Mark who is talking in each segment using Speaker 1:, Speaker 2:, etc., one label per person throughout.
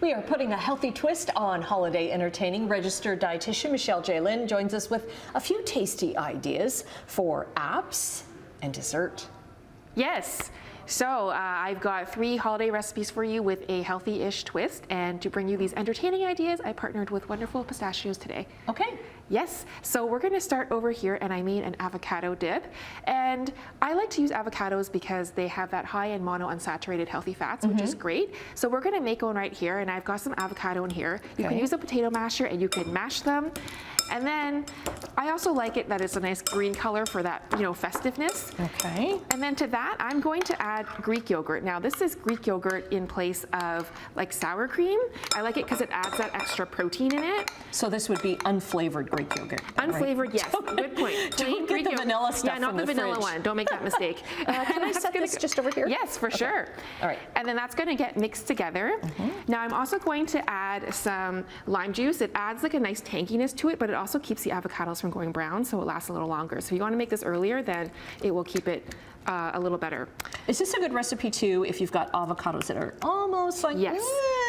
Speaker 1: We are putting a healthy twist on holiday entertaining. Registered dietitian Michelle Jaelin joins us with a few tasty ideas for apps and dessert.
Speaker 2: Yes. So I've got 3 holiday recipes for you with a healthy-ish twist, and to bring you these entertaining ideas, I partnered with wonderful pistachios today.
Speaker 1: Okay.
Speaker 2: Yes, so we're going to start over here, and I made an avocado dip, and I like to use avocados because they have that high in monounsaturated healthy fats, which is great. So we're going to make one right here, and I've got some avocado in here. You can use a potato masher, and you can mash them. And then I also like it that it's a nice green color for that, festiveness.
Speaker 1: Okay.
Speaker 2: And then to that, I'm going to add Greek yogurt. Now this is Greek yogurt in place of like sour cream. I like it because it adds that extra protein in it.
Speaker 1: So this would be unflavored Greek yogurt.
Speaker 2: Unflavored,
Speaker 1: right?
Speaker 2: Yes. Good point.
Speaker 1: Don't get the vanilla stuff.
Speaker 2: Yeah, not the vanilla one. Don't make that mistake.
Speaker 1: Can I set this just over here?
Speaker 2: Yes, for sure.
Speaker 1: All right.
Speaker 2: And then that's going to get mixed together. Now I'm also going to add some lime juice. It adds like a nice tanginess to it, but it also keeps the avocados from going brown, so it lasts a little longer. So if you want to make this earlier, then it will keep it a little better.
Speaker 1: Is this a good recipe too if you've got avocados that are almost like...
Speaker 2: Yes,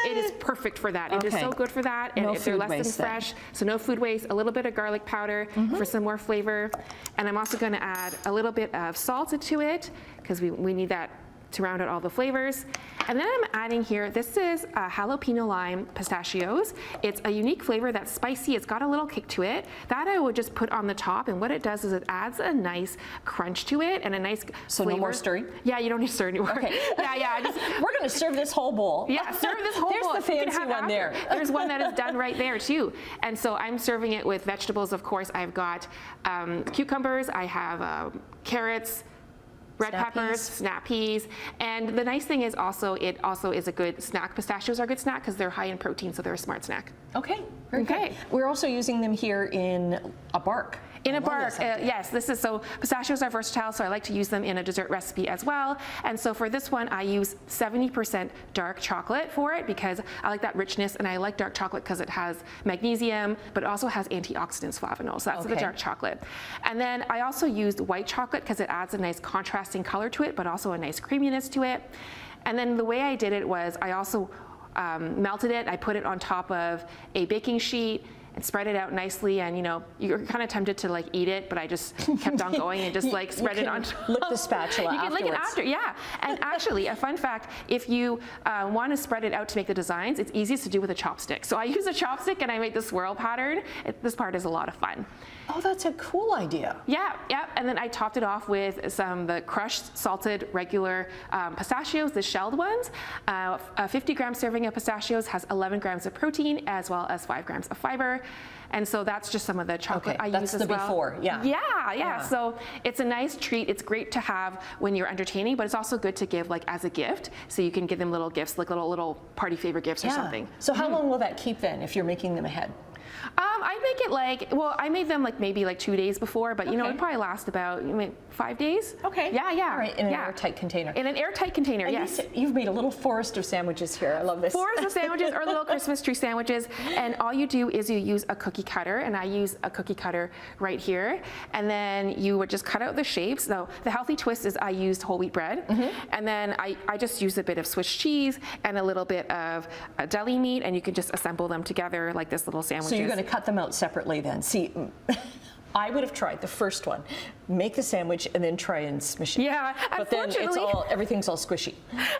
Speaker 2: it is perfect for that. It is so good for that, and if they're less than fresh, so no food waste, a little bit of garlic powder for some more flavor. And I'm also going to add a little bit of salt to it because we need that to round out all the flavors. And then I'm adding here, this is jalapeno lime pistachios. It's a unique flavor that's spicy. It's got a little kick to it. That I would just put on the top, and what it does is it adds a nice crunch to it and a nice flavor.
Speaker 1: No more stirring?
Speaker 2: Yeah, you don't need to stir anymore.
Speaker 1: Okay.
Speaker 2: Yeah.
Speaker 1: We're going to serve this whole bowl.
Speaker 2: Yeah, serve this whole bowl.
Speaker 1: There's the fancy one there.
Speaker 2: There's one that is done right there too. And so I'm serving it with vegetables, of course. I've got cucumbers, I have carrots, red peppers, snap peas, and the nice thing is it also is a good snack. Pistachios are a good snack because they're high in protein, so they're a smart snack.
Speaker 1: Okay, very good. We're also using them here in a bark.
Speaker 2: In a bark, yes. So pistachios are versatile, so I like to use them in a dessert recipe as well. And so for this one, I use 70% dark chocolate for it because I like that richness, and I like dark chocolate because it has magnesium, but it also has antioxidants, flavonols. So that's the dark chocolate. And then I also used white chocolate because it adds a nice contrasting color to it, but also a nice creaminess to it. And then the way I did it was I also melted it. I put it on top of a baking sheet and spread it out nicely, and you're kind of tempted to like eat it, but I just kept on going and just like spread it on.
Speaker 1: Lick the spatula
Speaker 2: You can lick it after, yeah. And actually, a fun fact, if you want to spread it out to make the designs, it's easiest to do with a chopstick. So I use a chopstick and I make the swirl pattern. This part is a lot of fun.
Speaker 1: Oh, that's a cool idea.
Speaker 2: Yeah. And then I topped it off with the crushed, salted, regular pistachios, the shelled ones. A 50-gram serving of pistachios has 11 grams of protein as well as 5 grams of fiber. And so that's just some of the chocolate I use as well.
Speaker 1: That's the before, yeah.
Speaker 2: Yeah. So it's a nice treat. It's great to have when you're entertaining, but it's also good to give like as a gift. So you can give them little gifts, like little party favor gifts or something.
Speaker 1: So how long will that keep then if you're making them ahead?
Speaker 2: I make it I made them maybe 2 days before, but it'd probably last about 5 days.
Speaker 1: Okay.
Speaker 2: Yeah.
Speaker 1: All right, in an airtight container.
Speaker 2: In an airtight container, yes.
Speaker 1: You've made a little forest of sandwiches here. I love this.
Speaker 2: Forest of sandwiches or little Christmas tree sandwiches, and all you do is you use a cookie cutter, and I use a cookie cutter right here, and then you would just cut out the shapes. So the healthy twist is I used whole wheat bread, and then I just used a bit of Swiss cheese and a little bit of deli meat, and you can just assemble them together like this little sandwiches.
Speaker 1: So you're going to cut them out separately then. See, I would have tried the first one, make the sandwich and then try and smush it.
Speaker 2: Yeah,
Speaker 1: but then everything's all squishy.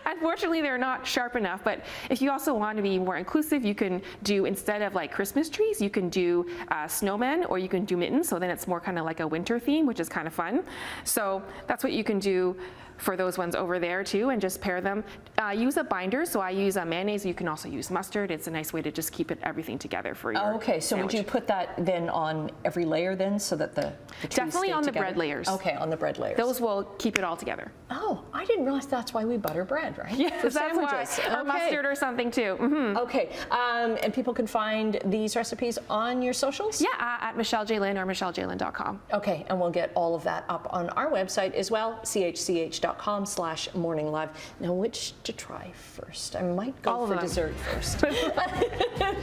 Speaker 2: Unfortunately, they're not sharp enough, but if you also want to be more inclusive, you can do, instead of Christmas trees, you can do snowmen, or you can do mittens, so then it's more kind of like a winter theme, which is kind of fun. So that's what you can do for those ones over there too, and just pair them. Use a binder, so I use a mayonnaise. You can also use mustard. It's a nice way to just keep everything together for your
Speaker 1: Okay, so
Speaker 2: sandwich.
Speaker 1: Would you put that then on every layer then, so that the
Speaker 2: definitely on the bread layers.
Speaker 1: Okay, on the bread layers.
Speaker 2: Those will keep it all together.
Speaker 1: Oh, I didn't realize that's why we butter bread, right?
Speaker 2: Yes,
Speaker 1: for
Speaker 2: that's
Speaker 1: sandwiches.
Speaker 2: why. Or mustard or something too.
Speaker 1: Okay, and people can find these recipes on your socials?
Speaker 2: Yeah, at Michelle Jaelin or michellejaelin.com.
Speaker 1: Okay, and we'll get all of that up on our website as well, chch.com/morninglive. Now, which to try first? I might go for dessert first.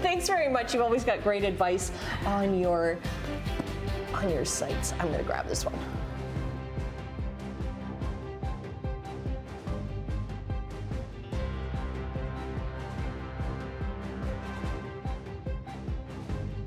Speaker 1: Thanks very much. You've always got great advice on your sites. I'm going to grab this one.